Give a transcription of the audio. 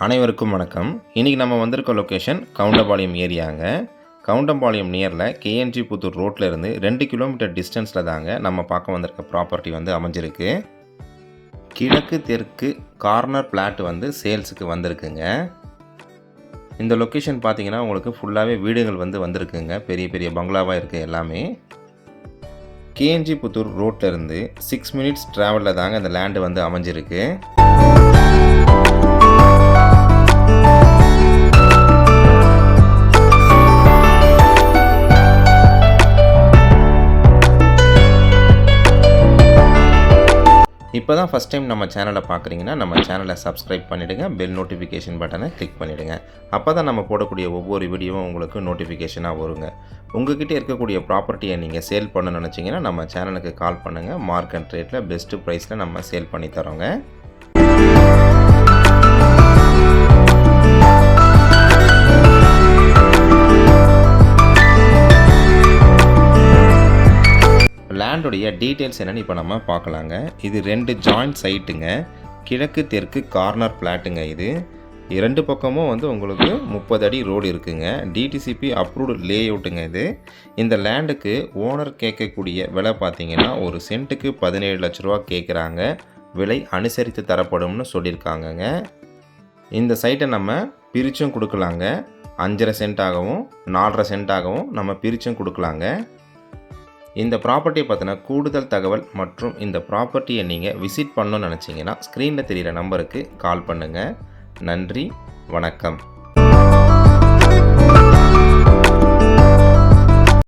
அனைவருக்கும் வணக்கம். இன்றைக்கி நம்ம வந்திருக்க லொக்கேஷன் கவுண்டம்பாளையம் ஏரியாங்க. கவுண்டம்பாளையம் நியரில் கேஎன்ஜி புத்தூர் ரோட்டில் இருந்து 2 கிலோமீட்டர் டிஸ்டன்ஸில் தாங்க நம்ம பார்க்க வந்திருக்க ப்ராப்பர்ட்டி வந்து அமைஞ்சிருக்கு. கிழக்கு தெற்கு கார்னர் பிளாட் வந்து சேல்ஸுக்கு வந்திருக்குங்க. இந்த லொக்கேஷன் பார்த்தீங்கன்னா உங்களுக்கு ஃபுல்லாகவே வீடுகள் வந்து வந்திருக்குங்க. பெரிய பெரிய பங்களாவாக இருக்குது எல்லாமே. கேஎன்ஜி புத்தூர் ரோட்டில் இருந்து 6 மினிட்ஸ் ட்ராவலில் தாங்க இந்த லேண்டு வந்து அமைஞ்சிருக்கு. இப்போ தான் ஃபஸ்ட் டைம் நம்ம சேனலை பார்க்குறீங்கன்னா நம்ம சேனலை சப்ஸ்கிரைப் பண்ணிவிடுங்க. பெல் நோட்டிஃபிகேஷன் பட்டனை கிளிக் பண்ணிவிடுங்க. அப்போ தான் நம்ம போடக்கூடிய ஒவ்வொரு வீடியோவும் உங்களுக்கு நோட்டிஃபிகேஷனாக வருங்க. உங்கள்கிட்ட இருக்கக்கூடிய ப்ராப்பர்ட்டியை நீங்கள் சேல் பண்ணணும்னு நினச்சிங்கன்னா நம்ம சேனலுக்கு கால் பண்ணுங்கள். மார்க்கெட் ரேட்டில் பெஸ்ட்டு ப்ரைஸில் நம்ம சேல் பண்ணி தரோங்க. லேண்டுடைய டீட்டெயில்ஸ் என்னென்னு இப்போ நம்ம பார்க்கலாங்க. இது 2 ஜாயிண்ட் சைட்டுங்க. கிழக்கு தெற்கு கார்னர் பிளாட்டுங்க. இது 2 பக்கமும் வந்து உங்களுக்கு 30 அடி ரோடு இருக்குங்க. டிடிசிபி அப்ரூவ்டு லே அவுட்டுங்க இது. இந்த லேண்டுக்கு ஓனர் கேட்கக்கூடிய விலை பார்த்தீங்கன்னா ஒரு சென்ட்டுக்கு 17 லட்ச ரூபா கேட்குறாங்க. விலை அனுசரித்து தரப்படும்னு சொல்லியிருக்காங்கங்க. இந்த சைட்டை நம்ம பிரிச்சும் கொடுக்கலாங்க. 5.5 சென்ட்டாகவும் 4.5 சென்ட்டாகவும் நம்ம பிரிச்சும் கொடுக்கலாங்க. இந்த ப்ராப்பர்ட்டியை பற்றின கூடுதல் தகவல் மற்றும் இந்த ப்ராப்பர்ட்டியை நீங்கள் விசிட் பண்ணணும்னு நினச்சிங்கன்னா ஸ்க்ரீனில் தெரிகிற நம்பருக்கு கால் பண்ணுங்கள். நன்றி, வணக்கம்.